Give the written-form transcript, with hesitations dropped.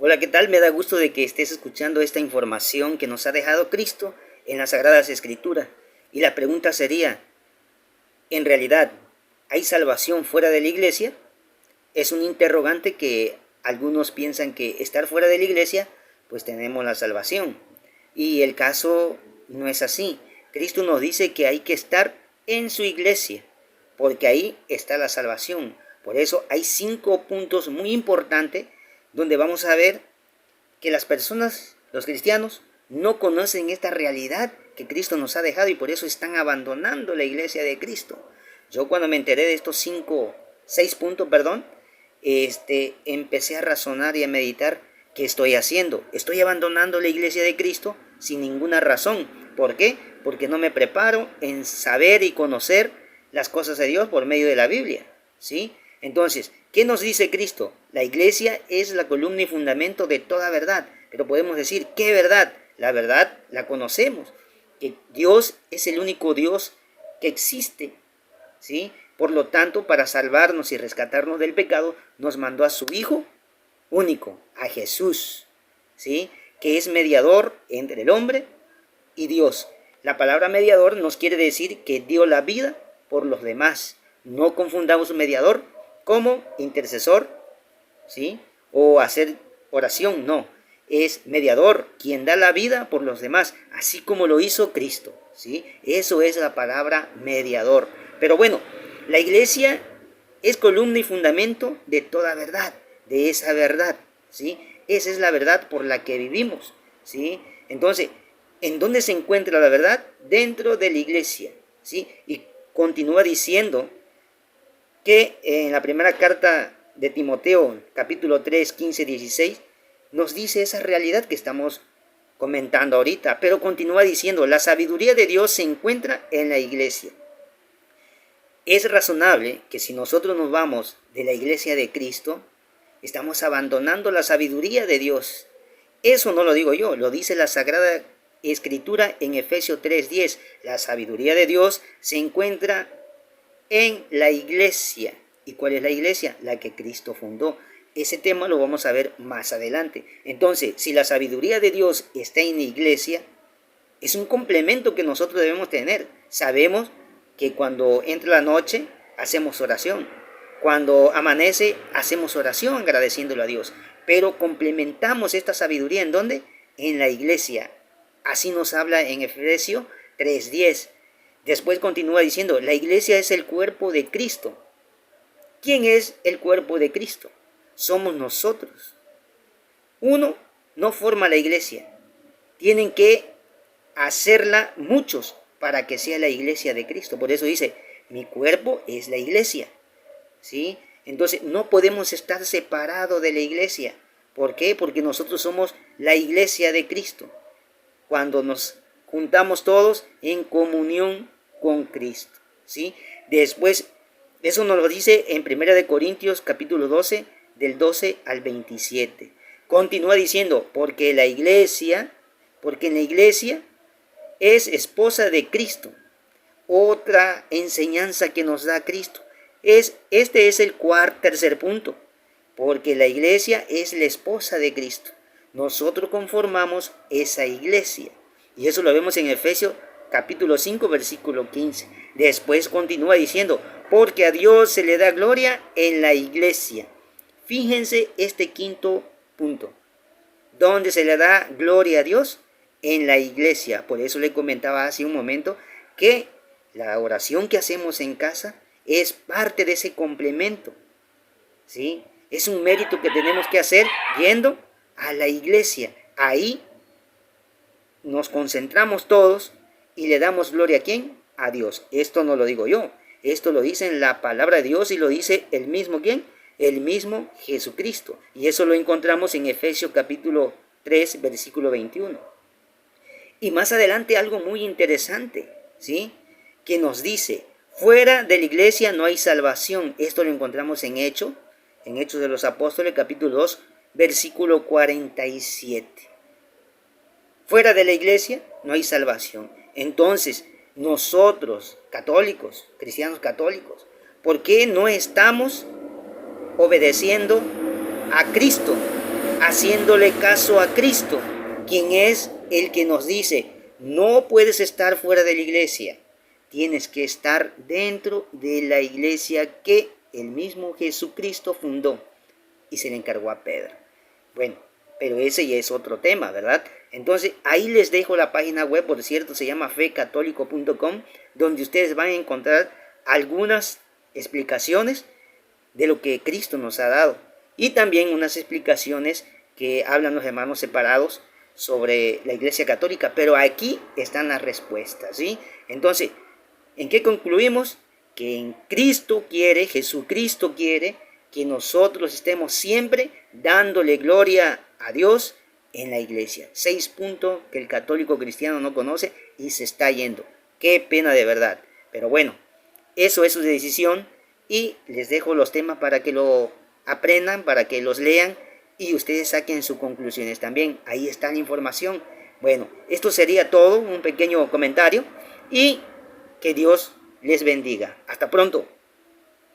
Hola, ¿qué tal? Me da gusto de que estés escuchando esta información que nos ha dejado Cristo en las Sagradas Escrituras. Y la pregunta sería, ¿en realidad hay salvación fuera de la iglesia? Es un interrogante que algunos piensan que estar fuera de la iglesia, pues tenemos la salvación. Y el caso no es así. Cristo nos dice que hay que estar en su iglesia, porque ahí está la salvación. Por eso hay 5 puntos muy importantes donde vamos a ver que las personas, los cristianos, no conocen esta realidad que Cristo nos ha dejado y por eso están abandonando la iglesia de Cristo. Yo cuando me enteré de estos 6 puntos, empecé a razonar y a meditar qué estoy haciendo. Estoy abandonando la iglesia de Cristo sin ninguna razón. ¿Por qué? Porque no me preparo en saber y conocer las cosas de Dios por medio de la Biblia, ¿sí? Entonces, ¿qué nos dice Cristo? La iglesia es la columna y fundamento de toda verdad. Pero podemos decir, ¿qué verdad? La verdad la conocemos, que Dios es el único Dios que existe, ¿sí? Por lo tanto, para salvarnos y rescatarnos del pecado, nos mandó a su Hijo único, a Jesús, ¿sí? Que es mediador entre el hombre y Dios. La palabra mediador nos quiere decir que dio la vida por los demás. No confundamos un mediador como intercesor, ¿sí? O hacer oración, no. Es mediador, quien da la vida por los demás, así como lo hizo Cristo, ¿sí? Eso es la palabra mediador. Pero bueno, la iglesia es columna y fundamento de toda verdad, de esa verdad, ¿sí? Esa es la verdad por la que vivimos, ¿sí? Entonces, ¿en dónde se encuentra la verdad? Dentro de la iglesia, ¿sí? Y continúa diciendo que en la primera carta de Timoteo, capítulo 3, 15, 16, nos dice esa realidad que estamos comentando ahorita, pero continúa diciendo, la sabiduría de Dios se encuentra en la iglesia. Es razonable que si nosotros nos vamos de la iglesia de Cristo, estamos abandonando la sabiduría de Dios. Eso no lo digo yo, lo dice la Sagrada Escritura en Efesios 3:10. La sabiduría de Dios se encuentra en la iglesia. ¿Y cuál es la iglesia? La que Cristo fundó. Ese tema lo vamos a ver más adelante. Entonces, si la sabiduría de Dios está en la iglesia, es un complemento que nosotros debemos tener. Sabemos que cuando entra la noche, hacemos oración. Cuando amanece, hacemos oración agradeciéndolo a Dios. Pero complementamos esta sabiduría, ¿en dónde? En la iglesia. Así nos habla en Efesios 3:10. Después continúa diciendo, la iglesia es el cuerpo de Cristo. ¿Quién es el cuerpo de Cristo? Somos nosotros. Uno no forma la iglesia. Tienen que hacerla muchos para que sea la iglesia de Cristo. Por eso dice, mi cuerpo es la iglesia, ¿sí? Entonces no podemos estar separados de la iglesia. ¿Por qué? Porque nosotros somos la iglesia de Cristo. Cuando nos juntamos todos en comunión con Cristo, ¿sí? Después, eso nos lo dice en 1 Corintios capítulo 12, del 12 al 27. Continúa diciendo, porque en la iglesia es esposa de Cristo. Otra enseñanza que nos da Cristo. Este es el tercer punto. Porque la iglesia es la esposa de Cristo. Nosotros conformamos esa iglesia. Y eso lo vemos en Efesios capítulo 5, versículo 15. Después continúa diciendo, porque a Dios se le da gloria en la iglesia. Fíjense este quinto punto. ¿Dónde se le da gloria a Dios? En la iglesia. Por eso le comentaba hace un momento que la oración que hacemos en casa es parte de ese complemento, ¿sí? Es un mérito que tenemos que hacer yendo a la iglesia. Ahí nos concentramos todos y le damos gloria a ¿quién? A Dios. Esto no lo digo yo. Esto lo dice en la palabra de Dios y lo dice el mismo ¿quién? El mismo Jesucristo. Y eso lo encontramos en Efesios capítulo 3, versículo 21. Y más adelante algo muy interesante, ¿sí? Que nos dice, fuera de la iglesia no hay salvación. Esto lo encontramos en Hechos de los Apóstoles, capítulo 2, versículo 47. Fuera de la iglesia no hay salvación. Entonces, nosotros, católicos, cristianos católicos, ¿por qué no estamos obedeciendo a Cristo? haciéndole caso a Cristo, quien es el que nos dice, no puedes estar fuera de la iglesia, tienes que estar dentro de la iglesia que el mismo Jesucristo fundó y se le encargó a Pedro. Bueno, pero ese ya es otro tema, ¿verdad? Entonces, ahí les dejo la página web, por cierto, se llama fecatólico.com, donde ustedes van a encontrar algunas explicaciones de lo que Cristo nos ha dado y también unas explicaciones que hablan los hermanos separados sobre la Iglesia Católica, pero aquí están las respuestas, ¿sí? Entonces, ¿en qué concluimos? Que en Cristo quiere, Jesucristo quiere que nosotros estemos siempre dándole gloria a Dios en la iglesia. 6 puntos que el católico cristiano no conoce y se está yendo. Qué pena de verdad. Pero bueno, eso es su decisión y les dejo los temas para que lo aprendan, para que los lean y ustedes saquen sus conclusiones también. Ahí está la información. Bueno, esto sería todo, un pequeño comentario y que Dios les bendiga. Hasta pronto.